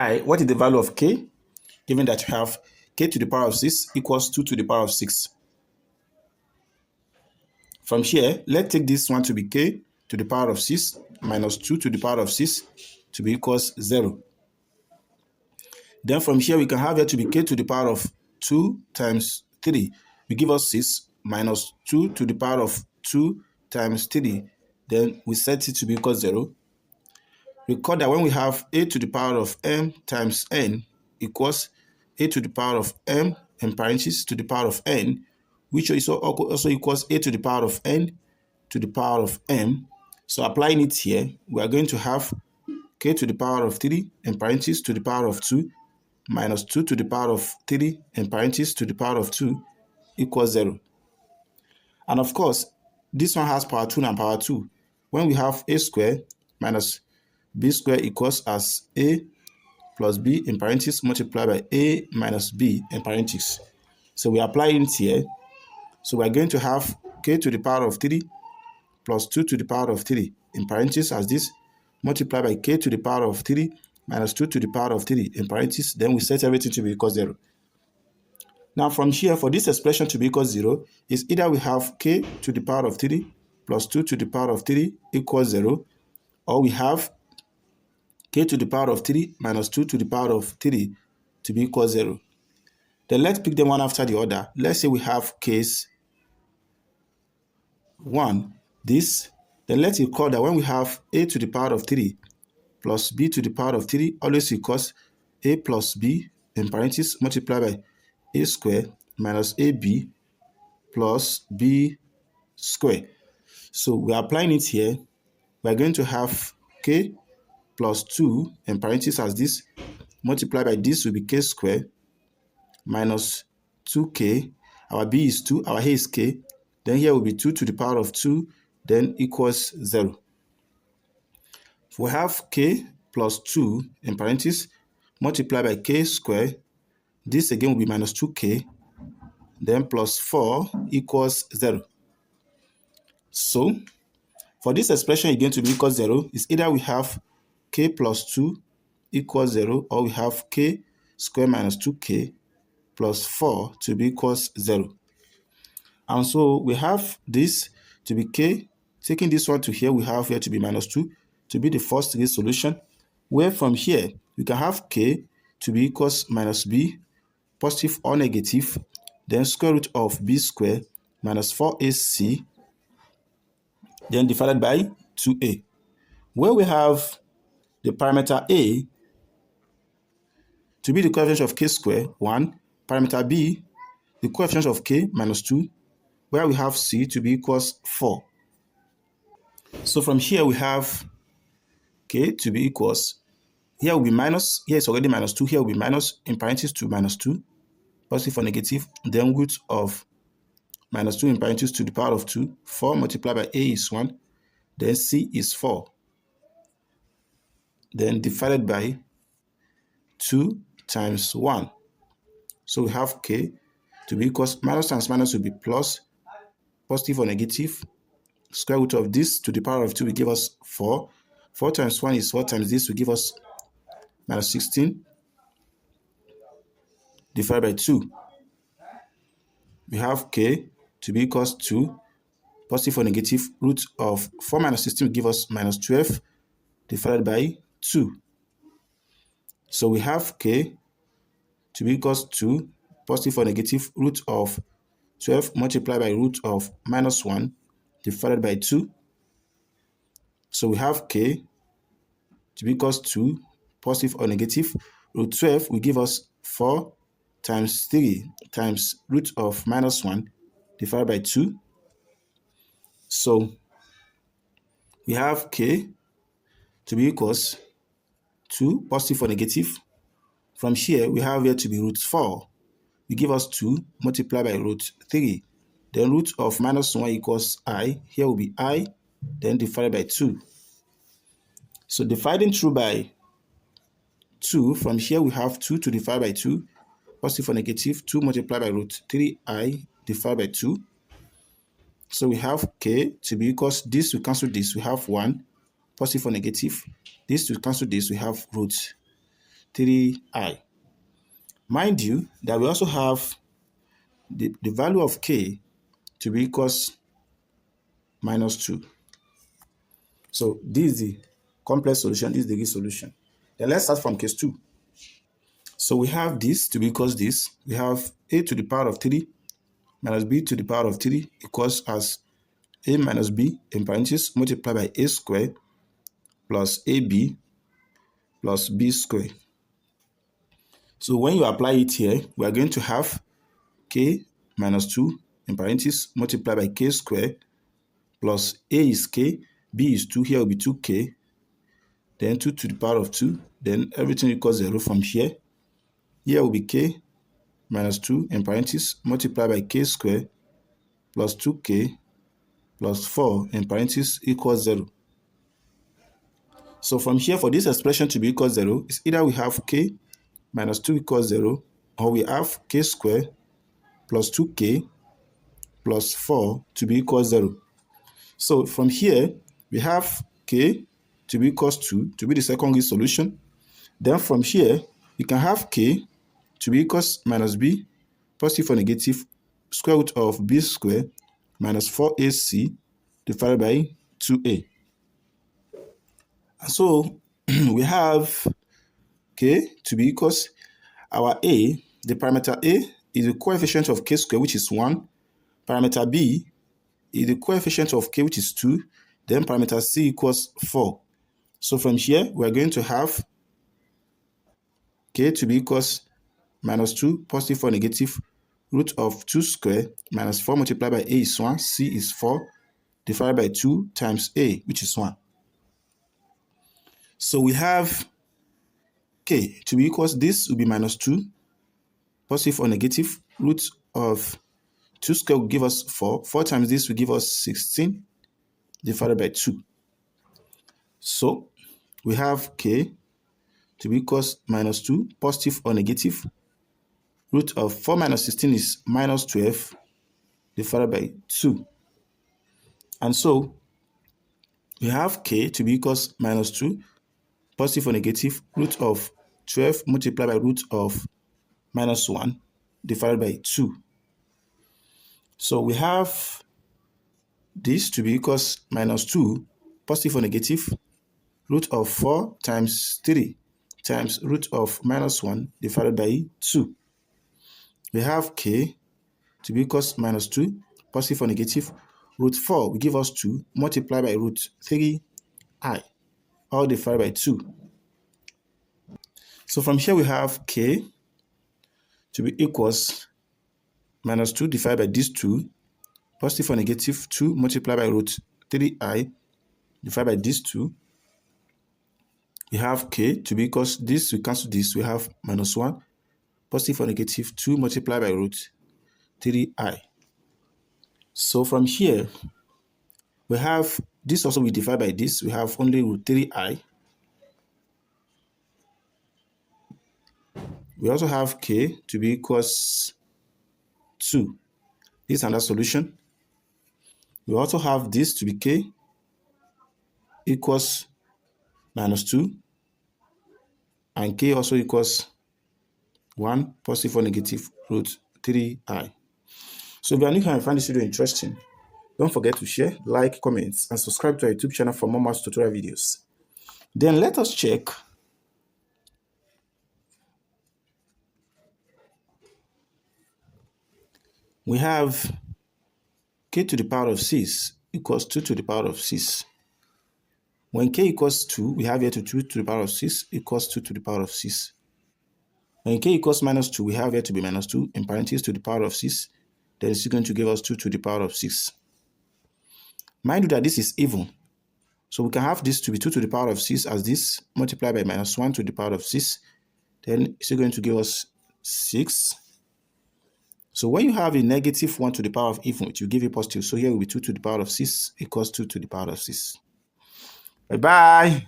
What is the value of k? Given that you have k to the power of 6 equals 2 to the power of 6. From here, let's take this one to be k to the power of 6 minus 2 to the power of 6 to be equals 0. Then from here, we can have it to be k to the power of 2 times 3. We give us 6 minus 2 to the power of 2 times 3. Then we set it to be equal 0. Recall that when we have a to the power of m times n equals a to the power of m in parentheses to the power of n, which also equals a to the power of n to the power of m. So applying it here, we are going to have k to the power of 3 in parentheses to the power of 2 minus 2 to the power of 3 in parentheses to the power of 2 equals 0. And of course, this one has power 2 and power 2. When we have a squared minus b squared equals as a plus b in parentheses multiplied by a minus b in parentheses. So we apply it here. So we are going to have k to the power of 3 plus 2 to the power of 3 in parentheses as this multiplied by k to the power of 3 minus 2 to the power of 3 in parentheses. Then we set everything to be equal 0. Now from here, for this expression to be equal 0, is either we have k to the power of 3 plus 2 to the power of 3 equals 0, or we have k to the power of 3 minus 2 to the power of 3 to be equal 0. Then let's pick them one after the other. Let's say we have case 1, this. Then let's recall that when we have a to the power of 3 plus b to the power of 3 always equals a plus b in parentheses multiplied by a squared minus ab plus b squared. So we are applying it here. We are going to have k plus 2 in parentheses as this multiplied by this will be k squared minus 2k. Our b is 2, our a is k. Then here will be 2 to the power of 2, then equals 0. We have k plus 2 in parentheses multiplied by k squared. This again will be minus 2k, then plus 4 equals 0. So for this expression again to be equal 0, is either we have k plus 2 equals 0, or we have k squared minus 2k plus 4 to be equals 0. And so we have this to be k. Taking this one to here, we have here to be minus 2 to be the first degree solution, where from here we can have k to be equals minus b, positive or negative, then square root of b squared minus 4ac, then divided by 2a. Where we have the parameter a to be the coefficient of k squared, 1, parameter b, the coefficient of k minus 2, where we have c to be equals 4. So from here we have k to be equals, here will be minus, here is already minus 2, here will be minus in parentheses to minus 2, positive or negative, then root of minus 2 in parentheses to the power of 2, 4 multiplied by a is 1, then c is 4, then divided by 2 times 1. So we have k to be equals, minus times minus will be plus, positive or negative, square root of this to the power of 2 will give us 4. 4 times 1 is 4 times this will give us minus 16 divided by 2. We have k to be equals to positive or negative root of 4 minus 16 will give us minus 12 divided by 2. So we have k to be equals to positive or negative root of 12 multiplied by root of minus 1 divided by 2. So we have k to be equals to positive or negative root 12 will give us 4 times 3 times root of minus 1 divided by 2. So we have k to be equals to positive or negative. From here, we have here to be root 4. We give us 2 multiplied by root 3. Then root of minus 1 equals I. Here will be I, then divided by 2. So dividing through by 2, from here we have 2 to divide by 2, positive or negative, 2 multiplied by root 3i divided by 2. So we have k to be equals, this will cancel this, we have 1, positive or negative. This will cancel this, we have root 3i. Mind you that we also have the value of k to be equals minus 2. So this is the complex solution, this is the Gibbs solution. Then let's start from case 2. So we have this to be equals this. We have a to the power of 3 minus b to the power of 3 equals as a minus b in parentheses multiplied by a squared plus ab plus b squared. So when you apply it here, we are going to have k minus 2 in parentheses multiplied by k squared plus a is k, b is 2, here will be 2k, then 2 to the power of 2, then everything equals 0 from here. Here will be k minus 2 in parentheses multiplied by k squared plus 2k plus 4 in parentheses equals 0. So from here, for this expression to be equal to 0, it's either we have k minus 2 equals 0, or we have k squared plus 2k plus 4 to be equal to 0. So from here, we have k to be equals to be the second Gibbs solution. Then from here, we can have k to be equals minus b, positive or negative, square root of b squared minus 4ac divided by 2a. And so we have k to be equals our a, the parameter a is the coefficient of k squared, which is 1. Parameter b is the coefficient of k, which is 2. Then parameter c equals 4. So from here, we are going to have k to be equals minus 2, positive or negative, root of 2 squared minus 4 multiplied by a is 1, c is 4, divided by 2 times a, which is 1. So we have k to be equals, this will be minus 2, positive or negative, root of 2 squared will give us 4. 4 times this will give us 16 divided by 2. So we have k to be equals minus 2, positive or negative, root of 4 minus 16 is minus 12 divided by 2. And so we have k to be equals minus 2, positive or negative, root of 12 multiplied by root of minus 1 divided by 2. So we have this to be equals minus 2, positive or negative, root of 4 times 3 times root of minus 1 divided by 2. We have k to be equals minus 2, positive or negative, root 4 will give us 2, multiplied by root 3i, all divided by 2. So from here we have k to be equals minus 2 divided by this 2, positive or negative 2 multiplied by root 3i divided by this 2. We have k to be equals, this, we cancel this, we have minus 1, positive or negative 2 multiplied by root 3i. So from here, we have this also we divide by this, we have only root 3i. We also have k to be equals 2. This is another solution. We also have this to be k equals minus 2, and k also equals 1, positive or negative root 3i. So if you are new here and find this video interesting, don't forget to share, like, comment, and subscribe to our YouTube channel for more math tutorial videos. Then let us check we have k to the power of 6 equals 2 to the power of 6. When k equals 2, we have here to 2 to the power of 6 equals 2 to the power of 6. When k equals minus 2, we have here to be minus 2 in parentheses to the power of 6. Then it's going to give us 2 to the power of 6. Mind you that this is even. So we can have this to be 2 to the power of 6 as this multiplied by minus 1 to the power of 6. Then it's going to give us 6. So when you have a negative 1 to the power of even, it will give you positive. So here will be 2 to the power of 6 equals 2 to the power of 6. Bye-bye.